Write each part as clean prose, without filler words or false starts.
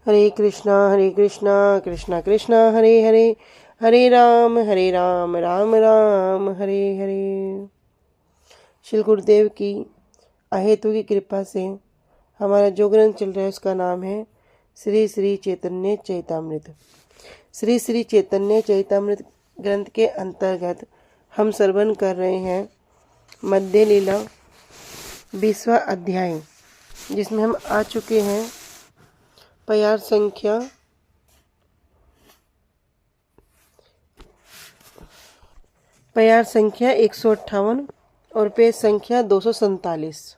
हरे कृष्णा कृष्णा कृष्णा हरे हरे, हरे राम राम राम हरे हरे। श्री गुरुदेव की अहेतु की कृपा से हमारा जो ग्रंथ चल रहा है उसका नाम है श्री श्री चैतन्य चैतामृत। श्री श्री चैतन्य चैतामृत ग्रंथ के अंतर्गत हम श्रवण कर रहे हैं मध्य लीला 20वां अध्याय, जिसमें हम आ चुके हैं प्यार संख्या 158 और पेज संख्या 247।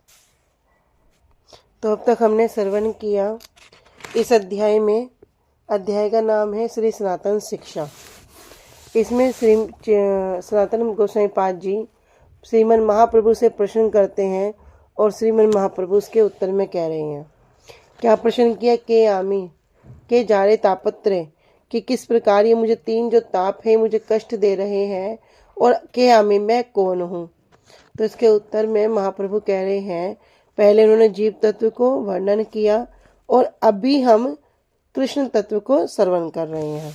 तो अब तक हमने श्रवण किया इस अध्याय में। अध्याय का नाम है श्री सनातन शिक्षा। इसमें श्री सनातन गोस्वामी पाद जी श्रीमन महाप्रभु से प्रश्न करते हैं और श्रीमन महाप्रभु उसके उत्तर में कह रहे हैं। क्या प्रश्न किया? के आमी के जारे तापत्रे, कि किस प्रकार ये मुझे तीन जो ताप है मुझे कष्ट दे रहे हैं, और के आमी मैं कौन हूँ। तो इसके उत्तर में महाप्रभु कह रहे हैं, पहले उन्होंने जीव तत्व को वर्णन किया और अभी हम कृष्ण तत्व को श्रवण कर रहे हैं।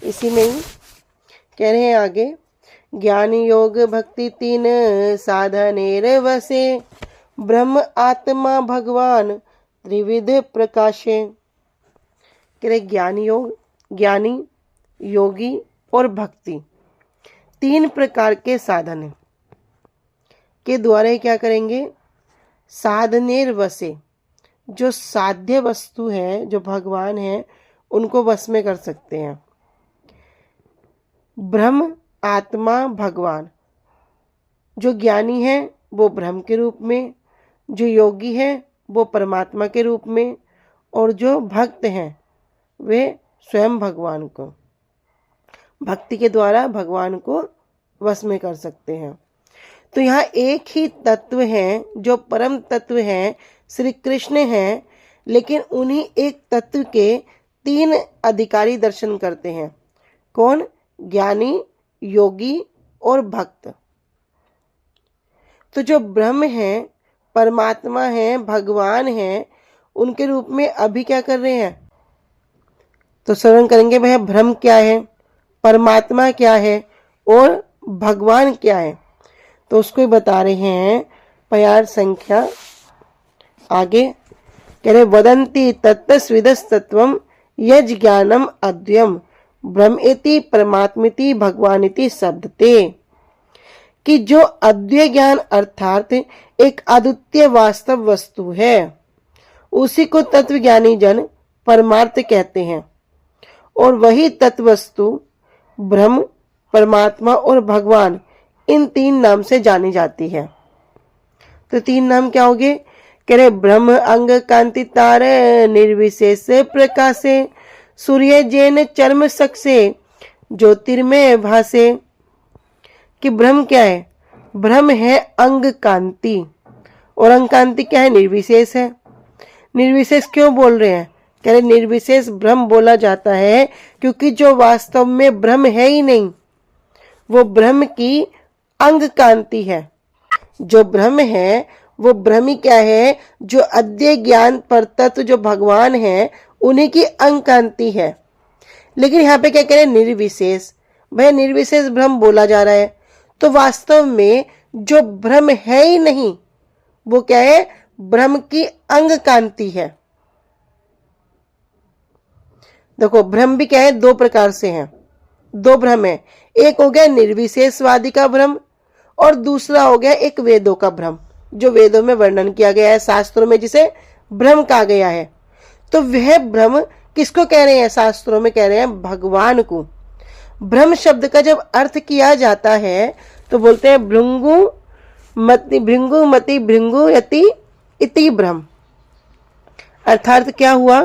इसी में ही कह रहे हैं आगे, ज्ञान योग भक्ति तीन साधनेर वसे, ब्रह्म आत्मा भगवान त्रिविध प्रकाशे। ज्ञानी योगी और भक्ति तीन प्रकार के साधन के द्वारा क्या करेंगे? साधनेर वसे, जो साध्य वस्तु है, जो भगवान है, उनको वश में कर सकते हैं। ब्रह्म आत्मा भगवान, जो ज्ञानी है वो ब्रह्म के रूप में, जो योगी है वो परमात्मा के रूप में, और जो भक्त हैं वे स्वयं भगवान को भक्ति के द्वारा भगवान को वश में कर सकते हैं। तो यहाँ एक ही तत्व है, जो परम तत्व है श्री कृष्ण हैं, लेकिन उन्हीं एक तत्व के तीन अधिकारी दर्शन करते हैं। कौन? ज्ञानी, योगी और भक्त। तो जो ब्रह्म है, परमात्मा है, भगवान है, उनके रूप में अभी क्या कर रहे हैं? तो श्रवण करेंगे वह ब्रह्म क्या है, परमात्मा क्या है और भगवान क्या है। तो उसको ही बता रहे हैं। प्यार संख्या आगे कह रहे, वदंती तत्तस्विदस्तत्वम यज ज्ञानम अद्वयम ब्रह्मेति परमात्मेति भगवानिति शब्दते, कि जो अद्वय ज्ञान अर्थात एक अद्वितीय वास्तव वस्तु है, उसी को तत्वज्ञानी जन परमार्थ कहते हैं, और वही तत्व वस्तु ब्रह्म, परमात्मा और भगवान इन तीन नाम से जानी जाती है। तो तीन नाम क्या होंगे? कह रहे, ब्रह्म अंग कांति तार निर्विशेष प्रकाशे, सूर्य जैन चर्म सक्से ज्योतिर्मय भासे। कि ब्रह्म क्या है? ब्रह्म है अंग कांति, और अंग कांति क्या है? निर्विशेष है। निर्विशेष क्यों बोल रहे हैं? कह रहे निर्विशेष ब्रह्म बोला जाता है क्योंकि जो वास्तव में ब्रह्म है ही नहीं, वो ब्रह्म की अंग कांति है। जो ब्रह्म है वो ब्रह्म ही क्या है? जो अद्वय ज्ञान पर तत्व जो भगवान है, उन्हीं की अंग कांति है। लेकिन यहाँ पे क्या कह रहे हैं? निर्विशेष। वह निर्विशेष ब्रह्म बोला जा रहा है, तो वास्तव में जो ब्रह्म है ही नहीं, वो क्या है? ब्रह्म की अंग कांति है। देखो, ब्रह्म भी क्या है? दो प्रकार से हैं, दो ब्रह्म है। एक हो गया निर्विशेषवादी का ब्रह्म, और दूसरा हो गया एक वेदों का ब्रह्म, जो वेदों में वर्णन किया गया है, शास्त्रों में जिसे ब्रह्म कहा गया है। तो वह ब्रह्म किसको कह रहे हैं? शास्त्रों में कह रहे हैं भगवान को। ब्रह्म शब्द का जब अर्थ किया जाता है तो बोलते हैं भृंगु मति भृंगु यति इति ब्रह्म। अर्थात क्या हुआ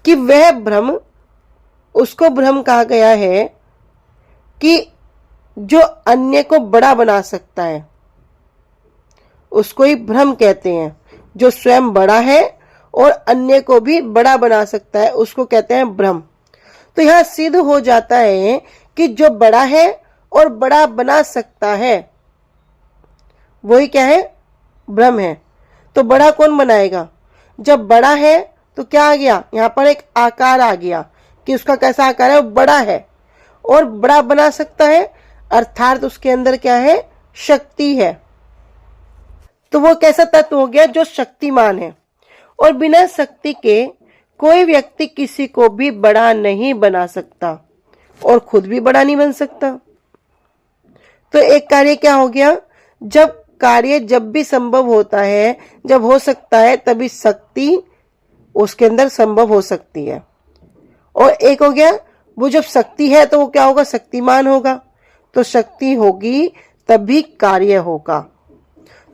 कि वह ब्रह्म, उसको ब्रह्म कहा गया है कि जो अन्य को बड़ा बना सकता है, उसको ही ब्रह्म कहते हैं। जो स्वयं बड़ा है और अन्य को भी बड़ा बना सकता है, उसको कहते हैं ब्रह्म। तो यहां सिद्ध हो जाता है कि जो बड़ा है और बड़ा बना सकता है, वही क्या है? ब्रह्म है। तो बड़ा कौन बनाएगा? जब बड़ा है तो क्या आ गया, यहाँ पर एक आकार आ गया कि उसका कैसा आकार है, वो बड़ा है और बड़ा बना सकता है, अर्थात उसके अंदर क्या है, शक्ति है। तो वो कैसा तत्व हो गया, जो शक्तिमान है। और बिना शक्ति के कोई व्यक्ति किसी को भी बड़ा नहीं बना सकता और खुद भी बड़ा नहीं बन सकता। तो एक कार्य क्या हो गया, जब कार्य जब भी संभव होता है, जब हो सकता है, तभी शक्ति उसके अंदर संभव हो सकती है। और एक हो गया, वो जब शक्ति है तो वो क्या होगा, शक्तिमान होगा। तो शक्ति होगी तभी कार्य होगा।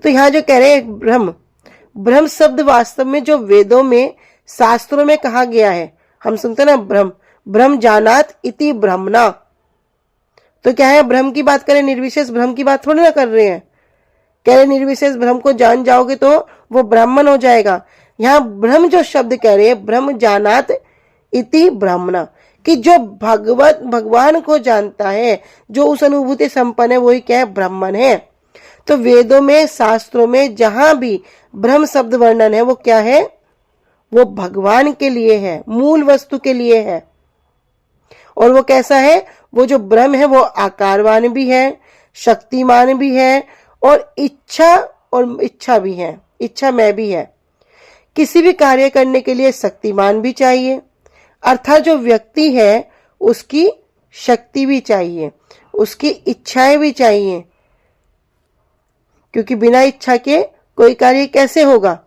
तो यहां जो कह रहे हैं ब्रह्म, ब्रह्म शब्द वास्तव में जो वेदों में शास्त्रों में कहा गया है, हम सुनते ना ब्रह्म, ब्रह्म जानात इति ब्रह्मणा। तो क्या है, ब्रह्म की बात करें, निर्विशेष ब्रह्म की बात थोड़ी ना कर रहे हैं। कह रहे निर्विशेष ब्रह्म को जान जाओगे तो वो ब्राह्मण हो जाएगा। यहाँ ब्रह्म जो शब्द कह रहे हैं, ब्रह्म जानात इति ब्रह्मणा, कि जो भगवान को जानता है, जो उस अनुभूति संपन्न है, वही क्या है, ब्राह्मण है। तो वेदों में शास्त्रों में जहां भी ब्रह्म शब्द वर्णन है, वो क्या है, वो भगवान के लिए है, मूल वस्तु के लिए है। और वो कैसा है, वो जो ब्रह्म है वो आकारवान भी है, शक्तिमान भी है और इच्छा भी है, इच्छामय भी है। किसी भी कार्य करने के लिए शक्तिमान भी चाहिए, अर्थात जो व्यक्ति है उसकी शक्ति भी चाहिए, उसकी इच्छाएं भी चाहिए, क्योंकि बिना इच्छा के कोई कार्य कैसे होगा।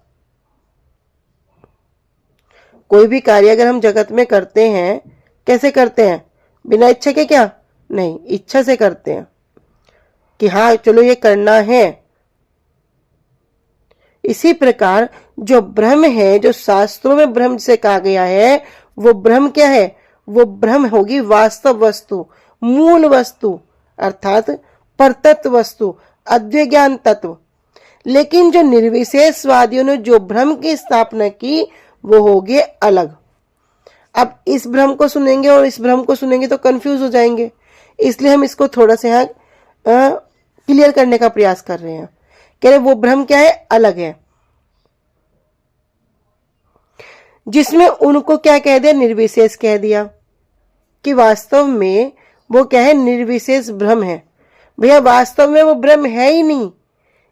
कोई भी कार्य अगर हम जगत में करते हैं, कैसे करते हैं, बिना इच्छा के, क्या नहीं, इच्छा से करते हैं कि हाँ चलो ये करना है। इसी प्रकार जो ब्रह्म है, जो शास्त्रों में ब्रह्म से कहा गया है, वो ब्रह्म क्या है, वो ब्रह्म होगी वास्तव वस्तु, मूल वस्तु, अर्थात परतत्व वस्तु, अद्वैत ज्ञान तत्व। लेकिन जो निर्विशेषवादियों ने जो ब्रह्म की स्थापना की, वो हो गए अलग। अब इस ब्रह्म को सुनेंगे और इस ब्रह्म को सुनेंगे तो कंफ्यूज हो जाएंगे, इसलिए हम इसको थोड़ा सा यहाँ क्लियर करने का प्रयास कर रहे हैं। कह रहे वो ब्रह्म क्या है, अलग है, जिसमें उनको क्या कह दिया, निर्विशेष कह दिया, कि वास्तव में वो क्या है, निर्विशेष ब्रह्म है। भैया वास्तव में वो ब्रह्म है ही नहीं,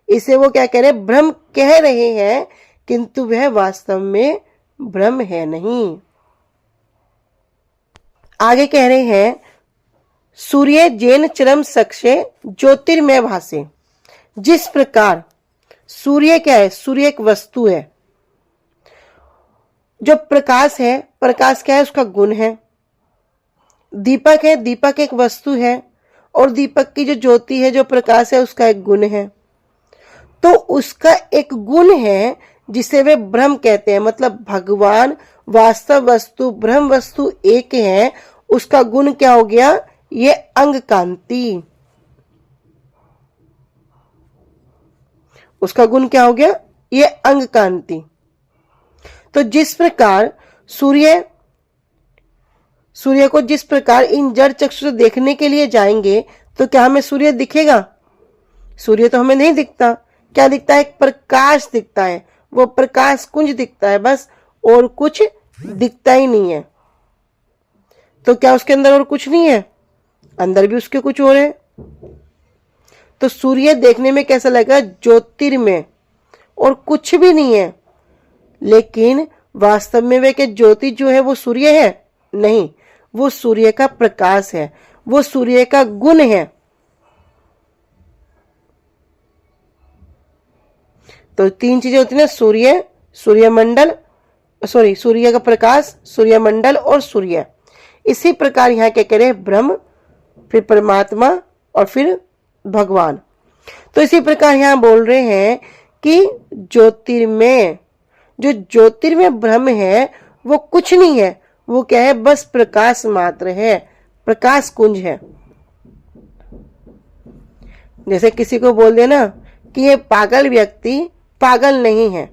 इसे वो क्या कह रहे हैं, ब्रह्म कह रहे हैं, किंतु वह वास्तव में ब्रह्म है नहीं। आगे कह रहे हैं, सूर्य जैन चरम सक्षे ज्योतिर्मय भासे। जिस प्रकार सूर्य क्या है, सूर्य एक वस्तु है, जो प्रकाश है, प्रकाश क्या है, उसका गुण है। दीपक है, दीपक एक वस्तु है और दीपक की जो ज्योति है, जो प्रकाश है, उसका एक गुण है। तो उसका एक गुण है जिसे वे ब्रह्म कहते हैं, मतलब भगवान वास्तव वस्तु ब्रह्म वस्तु एक है, उसका गुण क्या हो गया, ये अंग कांति। उसका गुण क्या हो गया, ये अंग कांति। तो जिस प्रकार सूर्य को जिस प्रकार इन जड़ चक्षु से देखने के लिए जाएंगे, तो क्या हमें सूर्य दिखेगा, सूर्य तो हमें नहीं दिखता। क्या दिखता है, एक प्रकाश दिखता है, वो प्रकाश कुंज दिखता है बस, और कुछ दिखता ही नहीं है। तो क्या उसके अंदर और कुछ नहीं है, अंदर भी उसके कुछ और है। तो सूर्य देखने में कैसा लगेगा, ज्योतिर्मय, और कुछ भी नहीं है। लेकिन वास्तव में वे के ज्योति जो है वो सूर्य है नहीं, वो सूर्य का प्रकाश है, वो सूर्य का गुण है। तो तीन चीजें होती है ना, सूर्य, सूर्यमंडल, सूर्य का प्रकाश, सूर्यमंडल और सूर्य। इसी प्रकार यहाँ क्या कह रहे हैं, ब्रह्म, फिर परमात्मा और फिर भगवान। तो इसी प्रकार यहाँ बोल रहे हैं कि ज्योतिर्मय, जो ज्योतिर्मय ब्रह्म है वो कुछ नहीं है, वो क्या है, बस प्रकाश मात्र है, प्रकाश कुंज है। जैसे किसी को बोल देना कि ये पागल व्यक्ति पागल नहीं है,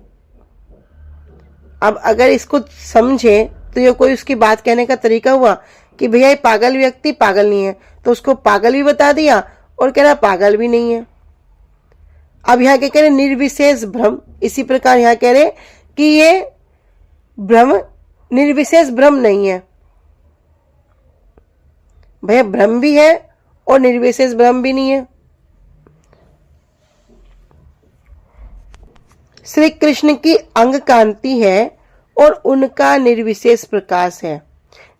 अब अगर इसको समझे तो ये कोई उसकी बात कहने का तरीका हुआ कि भैया ये पागल व्यक्ति पागल नहीं है, तो उसको पागल भी बता दिया और कह रहा पागल भी नहीं है। अब यहाँ क्या कह रहे, निर्विशेष भ्रम। इसी प्रकार यहाँ कह रहे कि ये ब्रह्म निर्विशेष ब्रह्म नहीं है भैया, ब्रह्म भी है और निर्विशेष ब्रह्म भी नहीं है। श्री कृष्ण की अंग कांति है और उनका निर्विशेष प्रकाश है।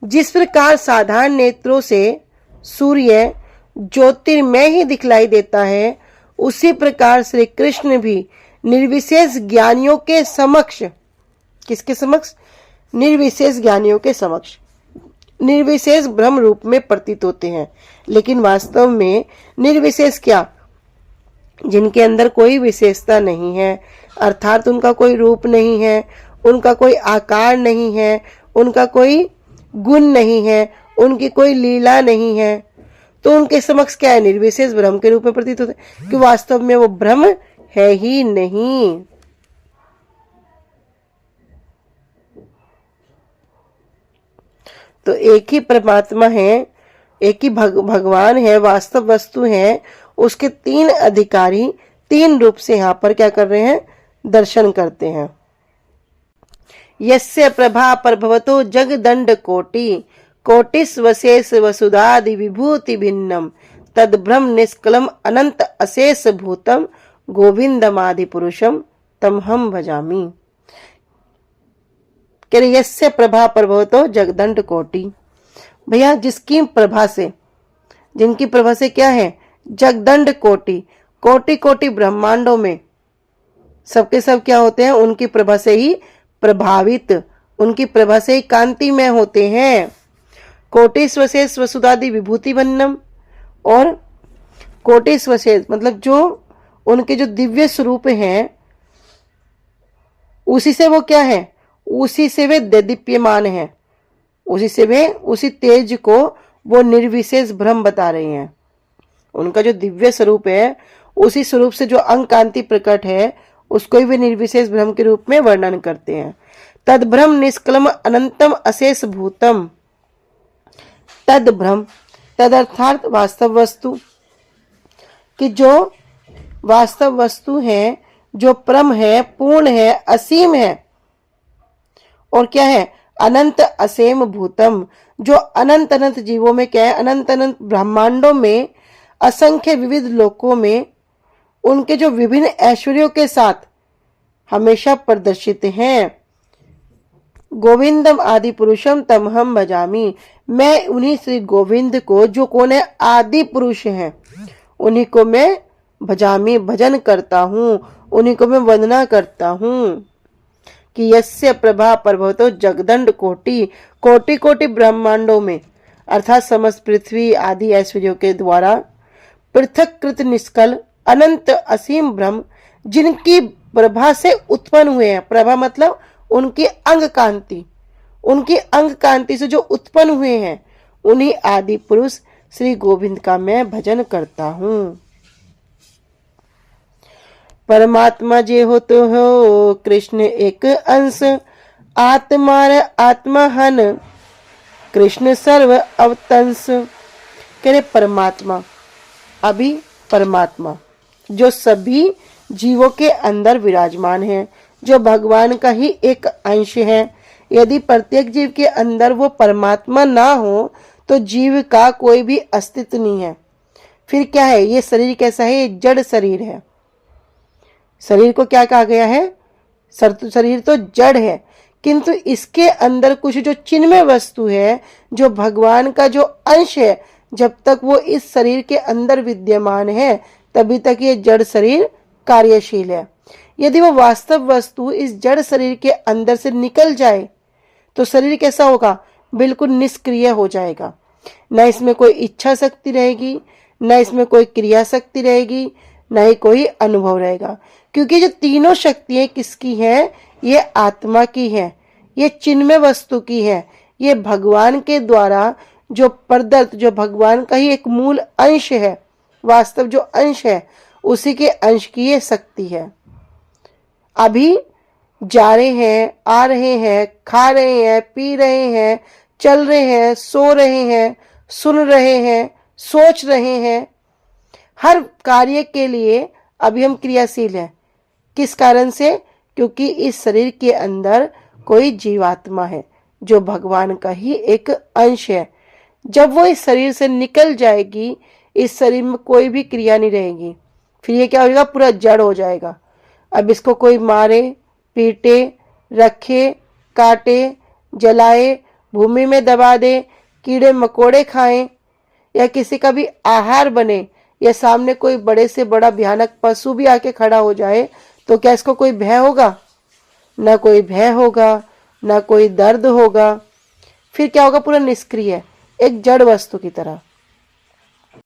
जिस प्रकार साधारण नेत्रों से सूर्य ज्योतिर्मय ही दिखलाई देता है, उसी प्रकार श्री कृष्ण भी निर्विशेष ज्ञानियों के समक्ष, किसके समक्ष? निर्विशेष ज्ञानियों के समक्ष निर्विशेष ब्रह्म रूप में प्रतीत होते हैं। लेकिन वास्तव में निर्विशेष क्या? जिनके अंदर कोई विशेषता नहीं है, अर्थात उनका कोई रूप नहीं है, उनका कोई आकार नहीं है, उनका कोई गुण नहीं है, उनकी कोई लीला नहीं है, तो उनके समक्ष क्या है? निर्विशेष ब्रह्म के रूप में प्रतीत होते हैं, कि वास्तव में वो ब्रह्म है ही नहीं। तो एक ही परमात्मा है, एक ही भगवान है, वास्तव वस्तु है, उसके तीन अधिकारी तीन रूप से यहाँ पर क्या कर रहे हैं? दर्शन करते हैं। यस्य प्रभा प्रभवतो जगदंड कोटि कोटिस्वशेष वसुधादि विभूति भिन्नम तद ब्रह्म निष्कलम अनंत अशेष भूतम गोविंदमादि पुरुषम तम हम भजामी। कह रहे यस्य प्रभा प्रभवतो जगदंड कोटि, भैया जिसकी प्रभा से, जिनकी प्रभा से क्या है? जगदंड कोटि, कोटि कोटि ब्रह्मांडों में सबके सब क्या होते हैं? उनकी प्रभा से ही प्रभावित, उनकी प्रभा से ही कांतिमय होते हैं। कोटिस्वशेष वसुधादि विभूति बन्नम, और कोटिस्वशेष मतलब जो उनके जो दिव्य स्वरूप हैं, उसी से वो क्या है? उसी से वे दीप्यमान है, उसी से वे उसी तेज को वो निर्विशेष ब्रह्म बता रहे हैं। उनका जो दिव्य स्वरूप है, उसी स्वरूप से जो अंग कांति प्रकट है, उसको ही वे निर्विशेष ब्रह्म के रूप में वर्णन करते हैं। तद ब्रह्म निष्कलम अनंतम अशेष भूतम, तद ब्रह्म, तद अर्थात वास्तव वस्तु, कि जो वास्तव वस्तु है, जो परम है, पूर्ण है, असीम है, और क्या है? अनंत असीम भूतम, जो अनंत अनंत जीवों में क्या है? अनंत अनंत ब्रह्मांडों में, असंख्य विविध लोकों में उनके जो विभिन्न ऐश्वर्यों के साथ हमेशा प्रदर्शित हैं। गोविंदम आदि पुरुषम तम हम भजामी, मैं उन्हीं श्री गोविंद को, जो कौन है? आदि पुरुष हैं, उन्हीं को मैं भजामी भजन करता हूँ, उन्हीं को मैं वंदना करता हूँ। कि यस्य प्रभा प्रभवतो जगदंड कोटि, कोटि कोटि ब्रह्मांडों में, अर्थात समस्त पृथ्वी आदि ऐश्वर्यों के द्वारा पृथक कृत निष्कल अनंत असीम ब्रह्म, जिनकी प्रभा से उत्पन्न हुए हैं। प्रभा मतलब उनकी अंग कांति, उनकी अंग कांति से जो उत्पन्न हुए हैं, उन्हीं आदि पुरुष श्री गोविंद का मैं भजन करता हूँ। परमात्मा जे हो तो हो कृष्ण एक अंश, आत्मार आत्महन कृष्ण सर्व अवतंस। कह रहे परमात्मा, अभी परमात्मा जो सभी जीवों के अंदर विराजमान है, जो भगवान का ही एक अंश है। यदि प्रत्येक जीव के अंदर वो परमात्मा ना हो तो जीव का कोई भी अस्तित्व नहीं है। फिर क्या है? ये शरीर कैसा है? ये जड़ शरीर है। शरीर को क्या कहा गया है? शरीर तो जड़ है, किंतु इसके अंदर कुछ जो चिन्मय वस्तु है, जो भगवान का जो अंश है, जब तक वो इस शरीर के अंदर विद्यमान है, तभी तक ये जड़ शरीर कार्यशील है। यदि वो वास्तव वस्तु इस जड़ शरीर के अंदर से निकल जाए तो शरीर कैसा होगा? बिल्कुल निष्क्रिय हो जाएगा। न इसमें कोई इच्छा शक्ति रहेगी, न इसमें कोई क्रिया शक्ति रहेगी, न ही कोई अनुभव रहेगा। क्योंकि जो तीनों शक्तियां किसकी हैं? ये आत्मा की है, ये चिन्मय वस्तु की है, ये भगवान के द्वारा जो प्रदत्त, जो भगवान का ही एक मूल अंश है, वास्तव जो अंश है, उसी के अंश की ये शक्ति है। अभी जा रहे हैं, आ रहे हैं, खा रहे हैं, पी रहे हैं, चल रहे हैं, सो रहे हैं, सुन रहे हैं, सोच रहे हैं, हर कार्य के लिए अभी हम क्रियाशील हैं। किस कारण से? क्योंकि इस शरीर के अंदर कोई जीवात्मा है जो भगवान का ही एक अंश है। जब वो इस शरीर से निकल जाएगी, इस शरीर में कोई भी क्रिया नहीं रहेगी, फिर ये क्या हो जाएगा, पूरा जड़ हो जाएगा। अब इसको कोई मारे, पीटे, रखे, काटे, जलाए, भूमि में दबा दे, कीड़े मकोड़े खाएं, या किसी का भी आहार बने, या सामने कोई बड़े से बड़ा भयानक पशु भी आके खड़ा हो जाए, तो क्या इसको कोई भय होगा? ना कोई भय होगा, ना कोई दर्द होगा। फिर क्या होगा, पूरा निष्क्रिय, एक जड़ वस्तु की तरह।